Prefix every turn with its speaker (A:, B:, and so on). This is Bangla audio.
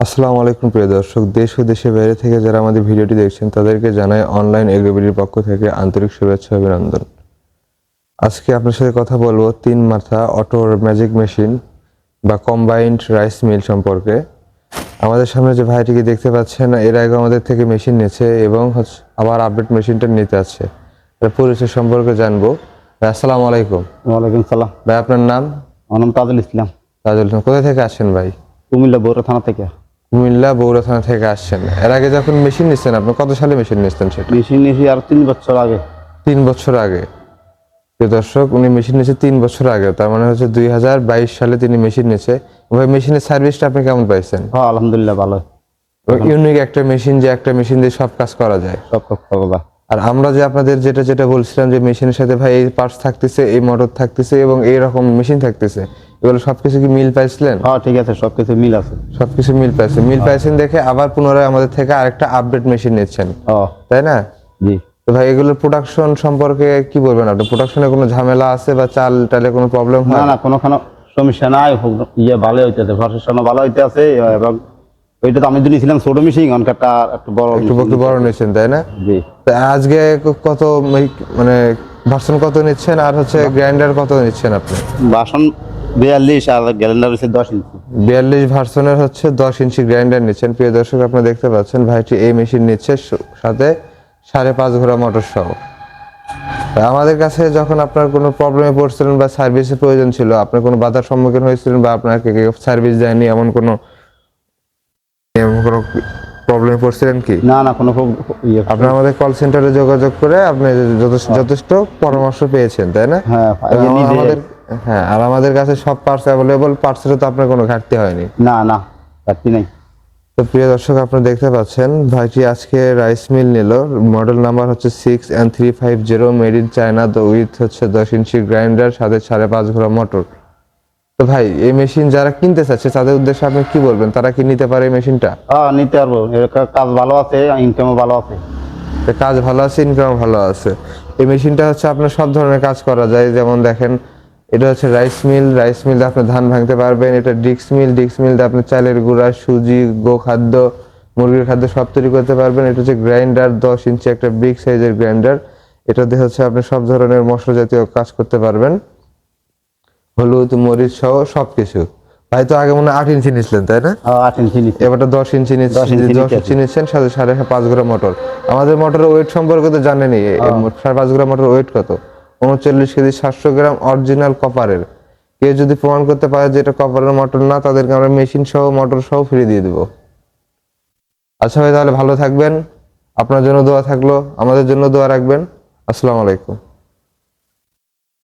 A: আসসালামু আলাইকুম প্রিয় দর্শক, দেশ ও দেশের বাইরে থেকে যারা আমাদের ভিডিওটি দেখছেন তাদেরকে জানাই অনলাইন এগ্রিবিলির পক্ষ থেকে আন্তরিক শুভেচ্ছা ও অভিনন্দন। আজকে আপনার সাথে কথা বলবো 3 মাথা অটো ম্যাজিক মেশিন বা কম্বাইন্ড রাইস মিল সম্পর্কে। আমাদের সামনে যে ভাইটিকে দেখতে পাচ্ছেন এর আগে আমাদের থেকে মেশিন নিয়েছে এবং আবার আপডেট মেশিনটা নিতে আছে। এর পরিচয় সম্পর্কে জানবো। ভাই আসসালামু আলাইকুম।
B: ওয়ালাইকুম সালাম।
A: ভাই আপনার নাম?
B: আমার নাম তাজুল ইসলাম।
A: তাজুল ইসলাম। কোথা থেকে আসছেন ভাই?
B: কুমিল্লা বগুড়া থানা থেকে।
A: কুমিল্লা বগুড়া থানা থেকে আসছেন। এর আগে যখন মেশিন নিচ্ছেন আপনি কত সালে মেশিন নিচ্ছেন সেটা?
B: মেশিন নিয়েছি আর 3 বছর আগে।
A: 3 বছর আগে। প্রিয় দর্শক, উনি মেশিন নিয়েছে 3 বছর আগে, তার মানে হচ্ছে 2022 সালে তিনি মেশিন নিয়েছে। ভাই মেশিনের সার্ভিসটা আপনি কেমন পাইছেন?
B: হ্যাঁ আলহামদুলিল্লাহ ভালো।
A: ইউনিক একটা মেশিন, যে একটা মেশিন দিয়ে সব কাজ করা যায়।
B: সব কথা।
A: আর আমরা যে আপনাদের যেটা বলছিলাম যে মেশিনের সাথে ভাই এই পার্টস থাকতেছে, এই মোটর থাকতেছে এবং এইরকম মেশিন থাকতেছে, এগুলো সবকিছু কি মিল পাইছিলেন?
B: হ্যাঁ ঠিক আছে, সবকিছু মিল আছে।
A: সবকিছু মিল পাইছেন। মিল পাইছেন দেখে আবার পুনরায় আমাদের থেকে আরেকটা আপডেট মেশিন নিচ্ছেন,
B: হ্যাঁ
A: তাই না?
B: জি।
A: তো ভাই এগুলোর প্রোডাকশন সম্পর্কে কি বলবেন আপনি? প্রোডাকশনে কোনো ঝামেলা আছে বা চাল টালে কোনো প্রবলেম হয়?
B: না কোনোখানে সমস্যা নাই। ভালো হইতেছে, প্রশাসন ভালো হইতে আছে। এবং ওইটা তো আমি তো নিয়েছিলাম ছোট মেশিন, অনেকটা একটু
A: বড় নিচ্ছেন, তাই না?
B: জি।
A: তো আজকে কত মানে ভার্সন কত নিচ্ছেন আর হচ্ছে গ্রাইন্ডার কত নিচ্ছেন আপনি?
B: বাসন 42 আর গ্যালেন্ডার হচ্ছে 10 ইঞ্চি।
A: 42 ভার্সনের হচ্ছে 10 ইঞ্চি গ্রাইন্ডার নিচ্ছেন। প্রিয় দর্শক, আপনারা দেখতে পাচ্ছেন ভাইটি এই মেশিন নিচ্ছে সাথে 5.5 ঘোড়া মোটর সহ। আমাদের কাছে যখন আপনার কোনো প্রবলেমে পড়ছিলেন বা সার্ভিসের প্রয়োজন ছিল, আপনার কোনো বাধার সম্মুখীন হয়েছিলেন বা আপনাকে কেউ সার্ভিস দেয়নি, এমন কোনো প্রবলেমে পড়ছিলেন কি?
B: না কোনো
A: আপনি আমাদের কল সেন্টারে যোগাযোগ করে আপনি যথেষ্ট পরামর্শ পেয়েছেন, তাই না?
B: হ্যাঁ
A: আর আমাদের কাছে সব পার্টস অ্যাভেলেবল, পার্টসেরও তো আপনার কোনো ঘাটতি হয়নি।
B: না ঘাটতি নাই।
A: তো প্রিয় দর্শক, আপনারা দেখতে পাচ্ছেন ভাইটি আজকে রাইস মিল নিল। মডেল নাম্বার হচ্ছে 6N350, made in China, with হচ্ছে 10 ইঞ্চি গ্রাইন্ডার, সাথে 5.5 ঘোড়া মোটর। তো ভাই এই মেশিন যারা কিনতে চাচ্ছে তাদের উদ্দেশ্যে আপনি কি বলবেন? তারা কি নিতে পারে এই মেশিনটা?
B: হ্যাঁ নিতে পারবো। কাজ ভালো আছে, ইনকামও ভালো আছে।
A: কাজ ভালো আছে, ইনকাম ভালো আছে। এই মেশিনটা হচ্ছে আপনার সব ধরনের কাজ করা যায়। যেমন দেখেন, এটা হচ্ছে রাইস মিল দিয়ে আপনি ধান ভাঙতে পারবেন। এটা ডিক্স মিল দিয়ে আপনি চালের গুঁড়া, সুজি, গোখাদ্য, মুরগির খাদ্য সব তৈরি করতে পারবেন। এটা হচ্ছে গ্রাইন্ডার, 10 ইঞ্চি একটা বিগ সাইজের গ্রাইন্ডার। এটা দিয়ে হচ্ছে আপনি সব ধরনের মশলা জাতীয় কাজ করতে পারবেন, হলুদ মরিচ সহ সবকিছু। ভাই তো আগে মনে হয় 8 ইঞ্চি নিচ্ছিলেন, তাই না?
B: 8 ইঞ্চি নিচ্ছি।
A: এবারটা 10 ইঞ্চি নিচ্ছেন, সাথে 5.5 ঘোড়া মোটর। আমাদের মোটরের ওয়েট সম্পর্কে তো জানেনই। 5.5 ঘোড়া মোটর ওয়েট কত? 39 কেজি, 700 গ্রাম, অরিজিনাল কপারের। কেউ যদি প্রমাণ করতে পারে যে এটা কপারের মোটর না, তাদেরকে আমরা মেশিন সহ মোটর সহ ফ্রি দিয়ে দেবো। আচ্ছা ভাই, তাহলে ভালো থাকবেন। আপনার জন্য দোয়া থাকলো, আমাদের জন্য দোয়া রাখবেন। আসসালামু আলাইকুম।